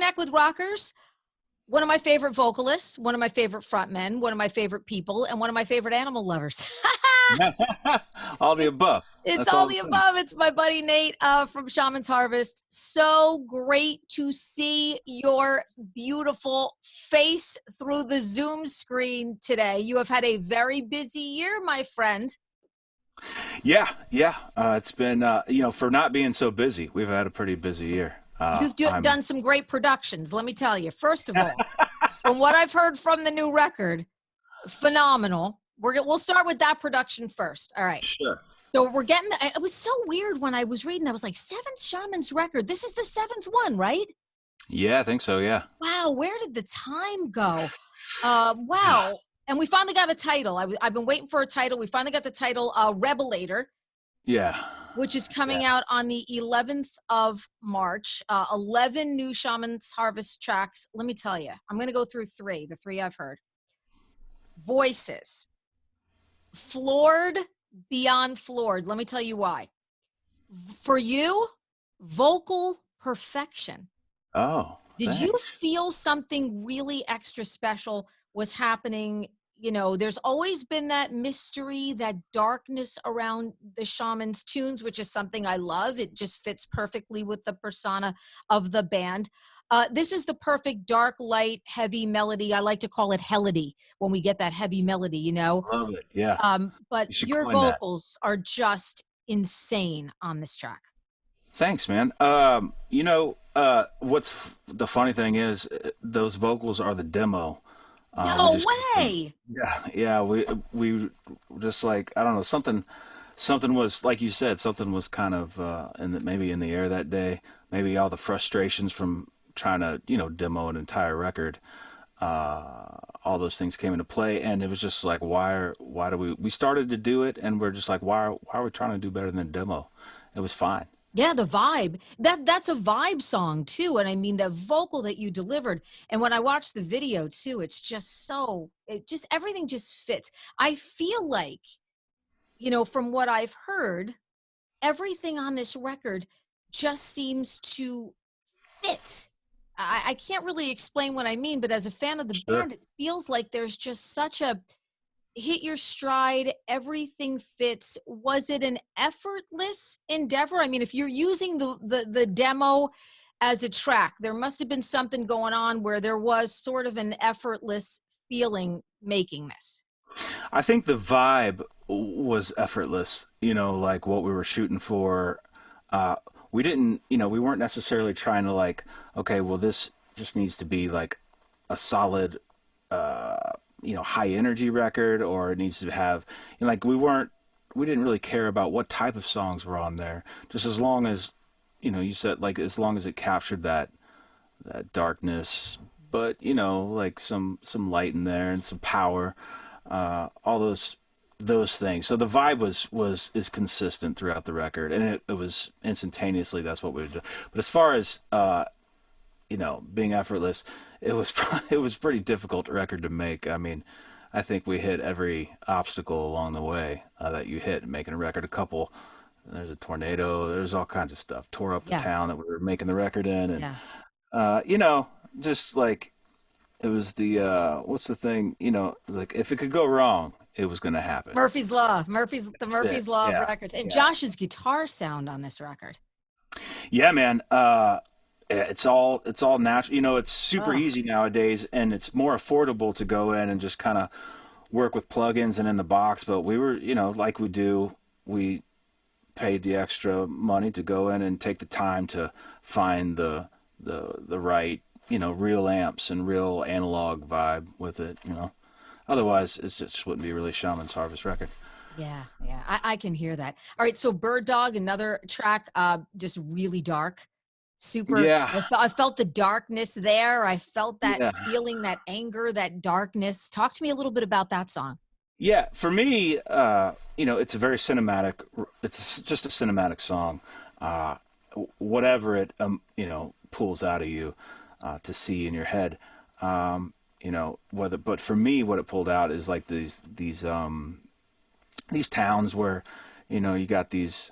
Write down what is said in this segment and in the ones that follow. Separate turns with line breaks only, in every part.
Reconnect with Rockers. One of my favorite vocalists, one of my favorite frontmen, one of my favorite people, and one of my favorite animal lovers.
All the above.
It's
That's
all
all
the
the things.
above. It's my buddy Nate from Shaman's Harvest. So great to see your beautiful face through the Zoom screen today. You have had a very busy year, my friend.
Yeah, yeah. It's been, for not being so busy, we've had a pretty busy year.
You've
I'm,
done some great productions. Let me tell you. First of all, from what I've heard from the new record, phenomenal. We'll start with that production first. All right.
Sure.
So we're getting. It was so weird when I was reading. I was like, seventh Shaman's record. This is the seventh one, right?
Yeah, I think so. Yeah.
Wow. Where did the time go? Wow. And we finally got a title. I've been waiting for a title. We finally got the title, Revelator,
Yeah.
which is
Yeah.
coming out on the 11th of March. 11 new Shaman's Harvest tracks. Let me tell you, I'm going to go through the three I've heard. Voices. Floored beyond floored. Let me tell you why. For you, vocal perfection.
Oh,
Did you
thanks.
feel something really extra special was happening? You know, there's always been that mystery, that darkness around the Shaman's tunes, which is something I love. It just fits perfectly with the persona of the band. This is the perfect dark, light, heavy melody. I like to call it helody when we get that heavy melody, you know.
Love it. Yeah.
But
You should
your
coin that.
vocals are just insane on this track.
Thanks, man. The funny thing is, those vocals are the demo. We
No
just
way.
Yeah, yeah. We just like, I don't know, something was, like you said, something was kind of maybe in the air that day. Maybe all the frustrations from trying to demo an entire record. All those things came into play, and it was just like, why do we started to do it, and we're just like, why are we trying to do better than demo? It was fine.
Yeah, the vibe. That's a vibe song too. And I mean the vocal that you delivered. And when I watched the video too, it's just everything just fits. I feel like, from what I've heard, everything on this record just seems to fit. I can't really explain what I mean, but as a fan of the
Sure.
band, it feels like there's just such a hit your stride, everything fits. Was it an effortless endeavor? I mean, if you're using the demo as a track, there must have been something going on where there was sort of an effortless feeling making this.
I think the vibe was effortless, like what we were shooting for. Uh, we didn't, we weren't necessarily trying to like, okay, well, this just needs to be like a solid, high energy record, or it needs to have, like we didn't really care about what type of songs were on there. Just as long as, you said, like, as long as it captured that darkness, but, like some light in there and some power, all those things. So the vibe is consistent throughout the record, and it was instantaneously. That's what we would do. But as far as being effortless, it was it was pretty difficult record to make. I mean, I think we hit every obstacle along the way that you hit making a record. There's a tornado. There's all kinds of stuff. Tore up the
Yeah.
town that we were making the record in, and
Yeah.
uh, you know, just like it was the what's the thing? Like if it could go wrong, it was going to happen.
Murphy's Law.
Yeah,
Murphy's Law of
yeah,
records. And
yeah.
Josh's guitar sound on this record.
Yeah, man. It's all natural. It's super
Oh,
easy nowadays, and it's more affordable to go in and just kind of work with plugins and in the box. But we were, like we paid the extra money to go in and take the time to find the right, real amps and real analog vibe with it. Otherwise, it just wouldn't be really Shaman's Harvest record.
yeah, yeah. I can hear that. All right, so Bird Dog, another track, just really dark. Super.
Yeah,
I felt the darkness there. I felt that
yeah.
feeling, that anger, that darkness. Talk to me a little bit about that song.
Yeah, for me, it's a very cinematic. It's just a cinematic song. Uh, Whatever it, pulls out of you to see in your head. But for me, what it pulled out is like these towns where, you got these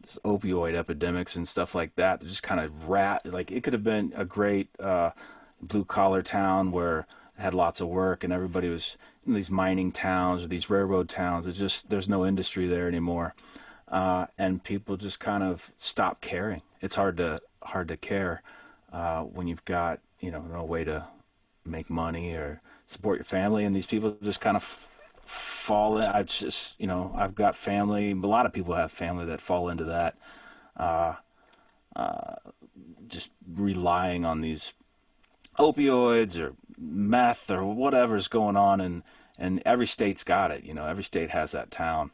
just opioid epidemics and stuff like that. Just kind of like it could have been a great blue collar town where it had lots of work and everybody was in these mining towns or these railroad towns. It's just there's no industry there anymore, and people just kind of stop caring. It's hard to care when you've got no way to make money or support your family, and these people just kind of fall in. I just, I've got family. A lot of people have family that fall into that, uh, just relying on these opioids or meth or whatever's going on, and every state's got it. Every state has that town.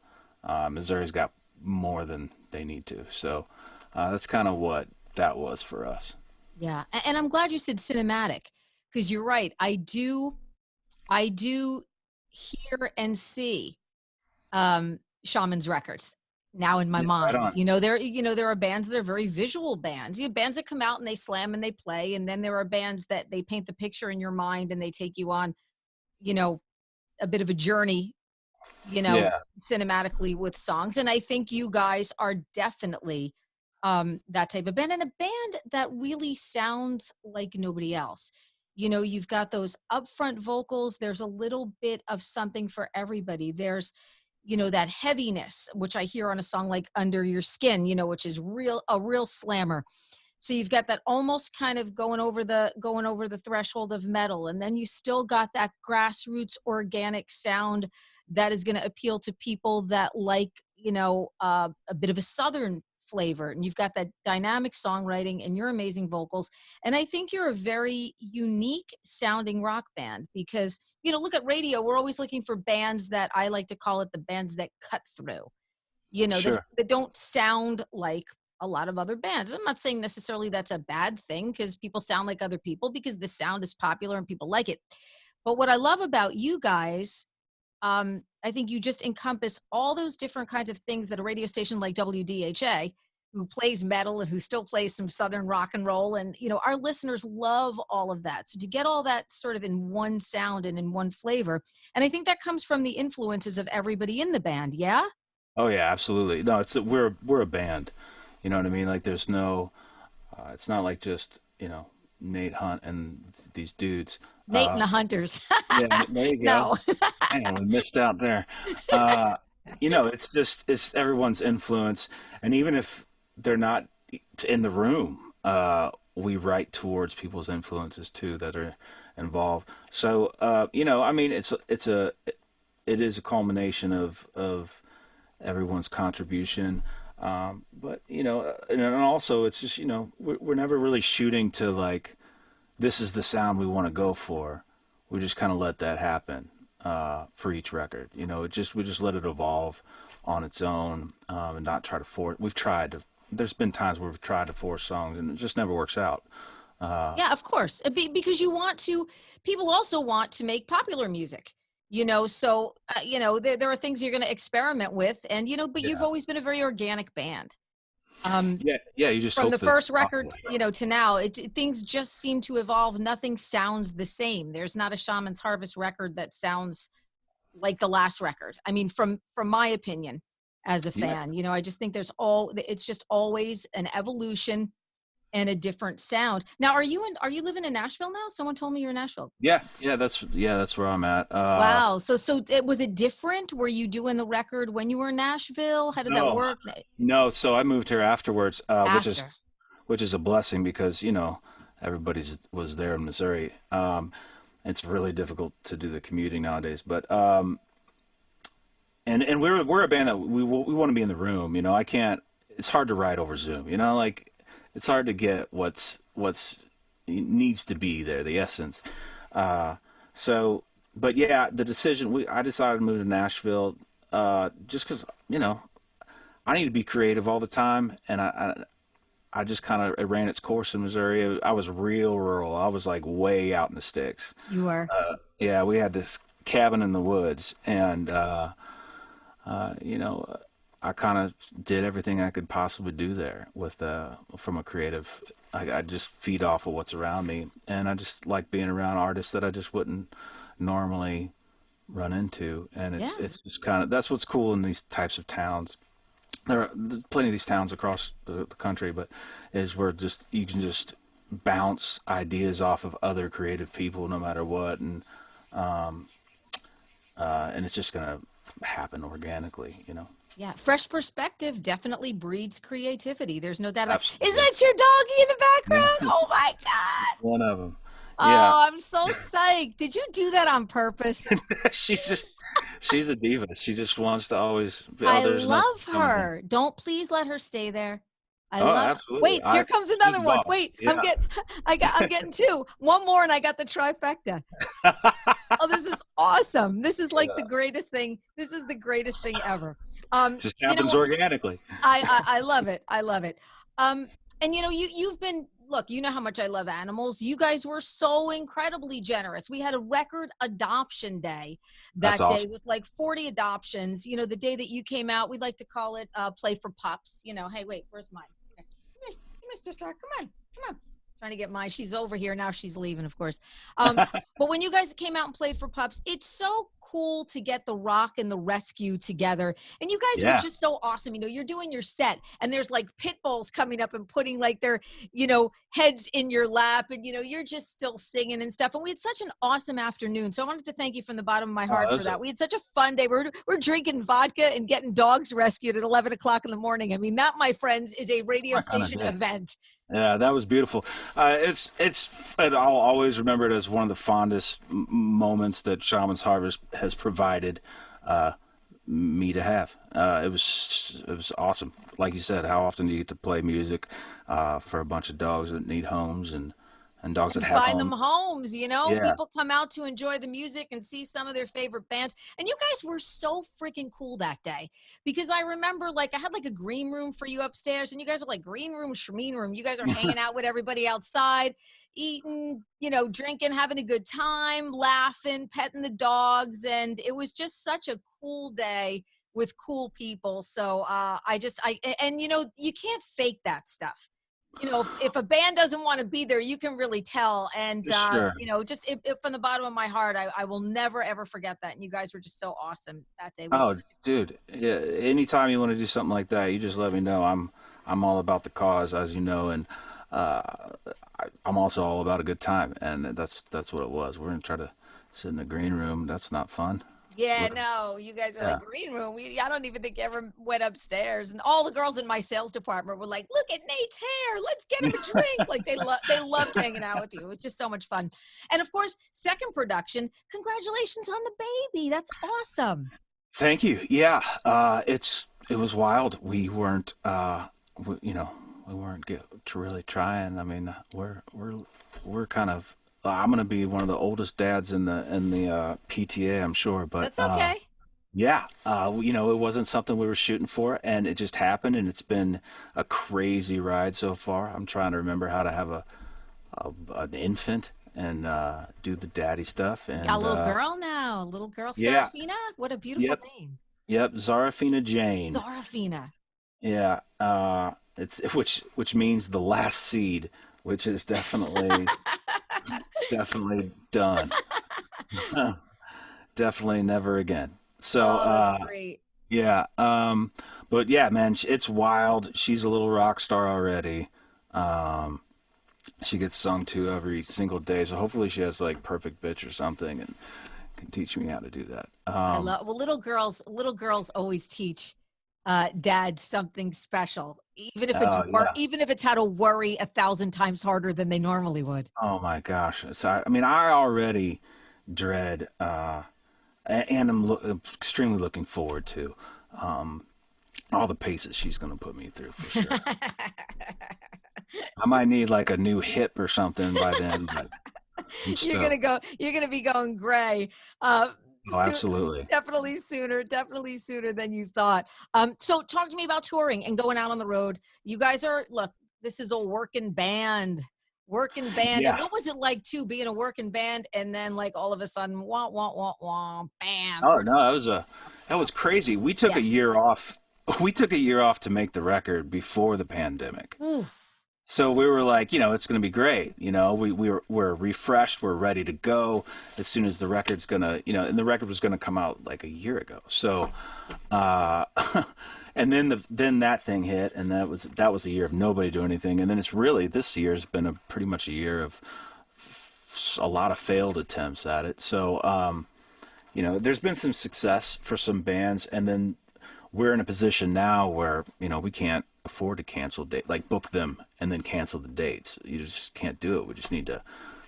Missouri's got more than they need to. So that's kind of what that was for us.
Yeah. And I'm glad you said cinematic, because you're right. I do hear and see Shaman's records now in my
Yeah, right
mind.
on.
There are bands that are very visual bands. You have bands that come out and they slam and they play, and then there are bands that they paint the picture in your mind and they take you on, you know, a bit of a journey, you know,
Yeah,
cinematically with songs. And I think you guys are definitely that type of band, and a band that really sounds like nobody else. You've got those upfront vocals. There's a little bit of something for everybody. There's that heaviness, which I hear on a song like Under Your Skin, which is a real slammer. So you've got that almost kind of going over the threshold of metal, and then you still got that grassroots organic sound that is going to appeal to people that like a bit of a southern flavor. And you've got that dynamic songwriting and your amazing vocals. And I think you're a very unique sounding rock band, because look at radio. We're always looking for bands that I like to call it the bands that cut through, that,
sure.
that don't sound like a lot of other bands. I'm not saying necessarily that's a bad thing, because people sound like other people, because the sound is popular and people like it. But what I love about you guys, I think you just encompass all those different kinds of things that a radio station like WDHA, who plays metal and who still plays some Southern rock and roll. And, our listeners love all of that. So to get all that sort of in one sound and in one flavor, and I think that comes from the influences of everybody in the band. Yeah.
Oh yeah, absolutely. No, we're a band. You know what I mean? Like there's no, it's not like just Nate Hunt and these dudes.
Nate and the Hunters.
Yeah, there you go.
No.
Man, we missed out there. Uh, it's everyone's influence, and even if they're not in the room, we write towards people's influences too that are involved. So, I mean, it is a culmination of everyone's contribution. But and also it's just we're never really shooting to like this is the sound we want to go for. We just kind of let that happen for each record. We just let it evolve on its own and not try to force. We've tried to. There's been times where we've tried to force songs and it just never works out.
Yeah, of course. Because people also want to make popular music. So there are things you're going to experiment with, and but you've
Yeah,
always been a very organic band. Um,
yeah, yeah. You just
from
hope
the
that it's
first record,
popular.
to now, things just seem to evolve. Nothing sounds the same. There's not a Shaman's Harvest record that sounds like the last record. I mean, from my opinion, as a
Yeah,
fan, I just think it's just always an evolution and a different sound. Now, are you living in Nashville now? Someone told me you're in Nashville.
that's where I'm at.
Wow. Was it different? Were you doing the record when you were in Nashville? How did that
No,
work?
no. So I moved here afterwards,
After.
which is a blessing because everybody's was there in Missouri. It's really difficult to do the commuting nowadays, but and we're a band that we want to be in the room. I can't. It's hard to write over Zoom. Like it's hard to get what's needs to be there, the essence. Uh, so, but yeah, the decision I decided to move to Nashville just because I need to be creative all the time, and I just kind of it ran its course in Missouri. I was real rural. I was like way out in the sticks.
You are.
Yeah, we had this cabin in the woods, and I kind of did everything I could possibly do there with from a creative. I just feed off of what's around me, and I just like being around artists that I just wouldn't normally run into, and
Yeah.
it's just kind of that's what's cool in these types of towns. there's plenty of these towns across the country, but is where just you can just bounce ideas off of other creative people no matter what, and it's just gonna happen organically, you know.
Yeah, fresh perspective definitely breeds creativity. There's no doubt about it. Is
Absolutely.
that your doggy in the background?
Yeah.
Oh my God.
One of them. Yeah.
Oh, I'm so psyched. Did you do that on purpose?
She's a diva. She just wants to always. Oh,
I
there's nothing
love
coming in.
her. Don't please let her stay there. I
Oh,
love.
absolutely.
Wait, here comes
She's
another
the
one.
boss.
Wait, I'm
Yeah.
getting I'm getting two. One more and I got the trifecta. Oh, this is awesome. This is like the
Yeah.
greatest thing. This is the greatest thing ever.
Just
You
happens
know,
organically.
I love it. I love it. And you've been look, you know how much I love animals. You guys were so incredibly generous. We had a record adoption day
That's
that day
awesome.
with like 40 adoptions. You know, the day that you came out, we'd like to call it play for pups. You know, hey, wait, where's mine? Come here, Mr. Star. Come on. Trying to get mine. She's over here now. She's leaving, of course. But when you guys came out and played for pups, it's so cool to get the Rock and the Rescue together. And you guys were
Yeah.
just so awesome. You know, you're doing your set and there's like pit bulls coming up and putting like their, heads in your lap. And, you're just still singing and stuff. And we had such an awesome afternoon. So I wanted to thank you from the bottom of my
Oh,
heart for that. We had such a fun day. We're drinking vodka and getting dogs rescued at 11 o'clock in the morning. I mean, that, my friends, is a radio
my kind of
station
day.
event.
Yeah, that was beautiful. And I'll always remember it as one of the fondest moments that Shaman's Harvest has provided uh, me to have. It was awesome. Like you said, how often do you get to play music for a bunch of dogs that need homes and dogs that
And
have
find them
homes?
homes,
Yeah,
people come out to enjoy the music and see some of their favorite bands. And you guys were so freaking cool that day, because I remember like I had like a green room for you upstairs and you guys are like green room, shremeen room. You guys are hanging out with everybody outside, eating, drinking, having a good time, laughing, petting the dogs. And it was just such a cool day with cool people. So and you can't fake that stuff. If a band doesn't want to be there, you can really tell. And,
sure.
just if from the bottom of my heart, I will never, ever forget that. And you guys were just so awesome that day. We had
Oh,
such a
dude, yeah. Anytime you want to do something like that, you just let me know. I'm all about the cause, as you know, and uh, I'm also all about a good time, and that's what it was. We're gonna try to sit in the green room. That's not fun.
Yeah,
We're,
no, you guys are
yeah.
like green room. I don't even think you ever went upstairs. And all the girls in my sales department were like, "Look at Nate's hair. Let's get him a drink." Like they loved hanging out with you. It was just so much fun. And of course, second production. Congratulations on the baby. That's awesome.
Thank you. Yeah, it was wild. We weren't really trying. I mean, we're kind of. I'm gonna be one of the oldest dads in the PTA, I'm sure, but
That's okay.
yeah, it wasn't something we were shooting for, and it just happened, and it's been a crazy ride so far. I'm trying to remember how to have an infant and do the daddy stuff,
You got a
and
little girl now, a little girl,
yeah,
Serafina. What a beautiful
yep,
name.
yep, Zarafina Jane.
Zarafina.
Yeah, it's which means the last seed, which is definitely done. Definitely never again. So,
Oh, that's great.
yeah, but yeah, man, it's wild. She's a little rock star already. Um, she gets sung to every single day, so hopefully she has like perfect pitch or something and can teach me how to do that.
I love well, little girls always teach dad something special, even if
Oh yeah.
even if it's how to worry 1,000 times harder than they normally would.
Oh my gosh. So I mean, I already dread, and I'm extremely looking forward to um, all the paces she's going to put me through for sure. I might need like a new hip or something by then, but I'm stoked.
You're gonna be going gray. Uh,
Oh,
so,
absolutely.
definitely sooner than you thought. So talk to me about touring and going out on the road. You guys look, this is a working band. And
Yeah.
what was it like too, being a working band and then like all of a sudden, wah, wah, wah, wah, bam.
Oh no, that was crazy. We took
Yeah.
a year off. We took a year off to make the record before the pandemic.
Oof.
So we were like, it's going to be great. We're refreshed. We're ready to go as soon as the record's going to, and the record was going to come out like a year ago. So, uh, And then that thing hit, and that was a year of nobody doing anything. And then it's really, this year's been a pretty much a year of a lot of failed attempts at it. So there's been some success for some bands, and then we're in a position now where we can't afford to cancel like book them and then cancel the dates. You just can't do it. We just need to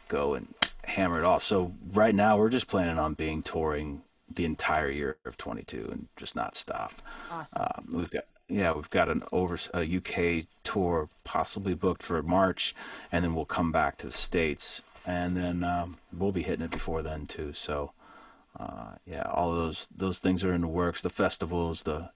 go and hammer it off. So right now we're just planning on touring the entire year of 22 and just not stop.
Awesome.
We've got a UK tour possibly booked for March, and then we'll come back to the States, and then we'll be hitting it before then too. So all of those things are in the works. The festivals, the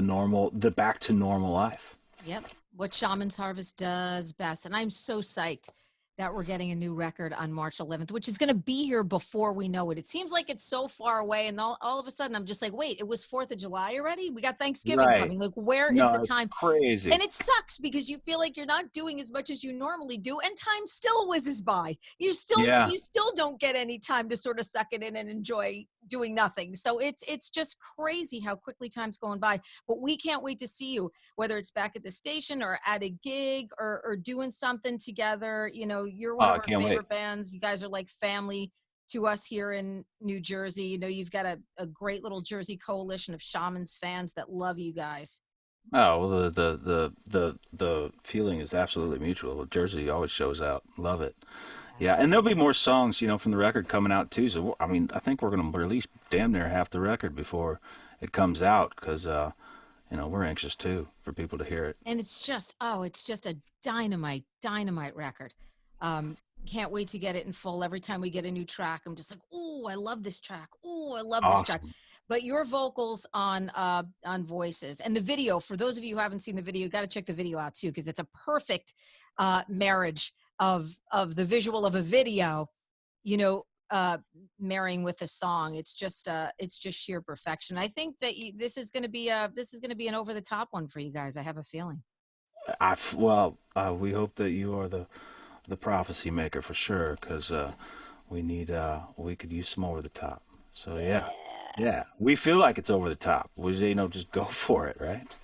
normal, the back to normal life.
Yep. What Shaman's Harvest does best. And I'm so psyched that we're getting a new record on March 11th, which is going to be here before we know it. It seems like it's so far away. And all of a sudden I'm just like, wait, it was 4th of July already? We got Thanksgiving
Right.
coming. Like, where is
No,
the
it's
time?
crazy.
And it sucks because you feel like you're not doing as much as you normally do, and time still whizzes by. You still don't get any time to sort of suck it in and enjoy doing nothing. So it's just crazy how quickly time's going by. But we can't wait to see you, whether it's back at the station or at a gig or doing something together. You're one of our favorite bands. You guys are like family to us here in New Jersey. You've got a great little Jersey coalition of Shaman's fans that love you guys.
Oh, well, the feeling is absolutely mutual. Jersey always shows out. Love it. Yeah, and there'll be more songs, from the record coming out too. So I mean, I think we're gonna release damn near half the record before it comes out, because we're anxious too for people to hear it.
And it's just a dynamite record. Can't wait to get it in full. Every time we get a new track, I'm just like, oh, I love this track. Oh, I love this track.
Awesome.
But your vocals on Voices, and the video, for those of you who haven't seen the video, you got to check the video out too, because it's a perfect marriage of the visual of a video, marrying with a song. It's just sheer perfection. I think that this is going to be an over the top one for you guys. I have a feeling.
We hope that you are the prophecy maker for sure, because we could use some over the top. So yeah, we feel like it's over the top. We just go for it, right?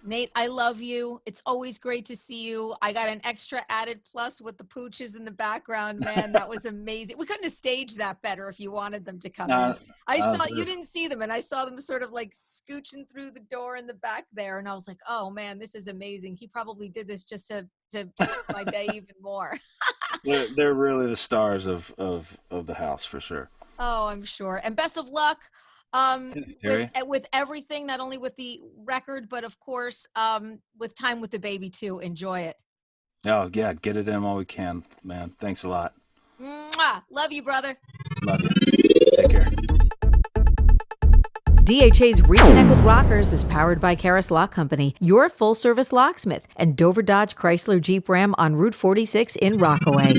Nate, I love you. It's always great to see you. I got an extra added plus with the pooches in the background, man. That was amazing. We couldn't have staged that better if you wanted them to come in. I saw, you didn't see them, and I saw them sort of like scooching through the door in the back there, and I was like, oh man, this is amazing. He probably did this just to make my day even more.
They're really the stars of the house for sure.
Oh, I'm sure. And best of luck with everything, not only with the record, but of course, with Time with the Baby too. Enjoy it.
Oh yeah, get it in while we can, man. Thanks a lot.
Mwah! Love you, brother.
Love you. Take care.
DHA's Reconnect with Rockers is powered by Karis Lock Company, your full-service locksmith, and Dover Dodge Chrysler Jeep Ram on Route 46 in Rockaway.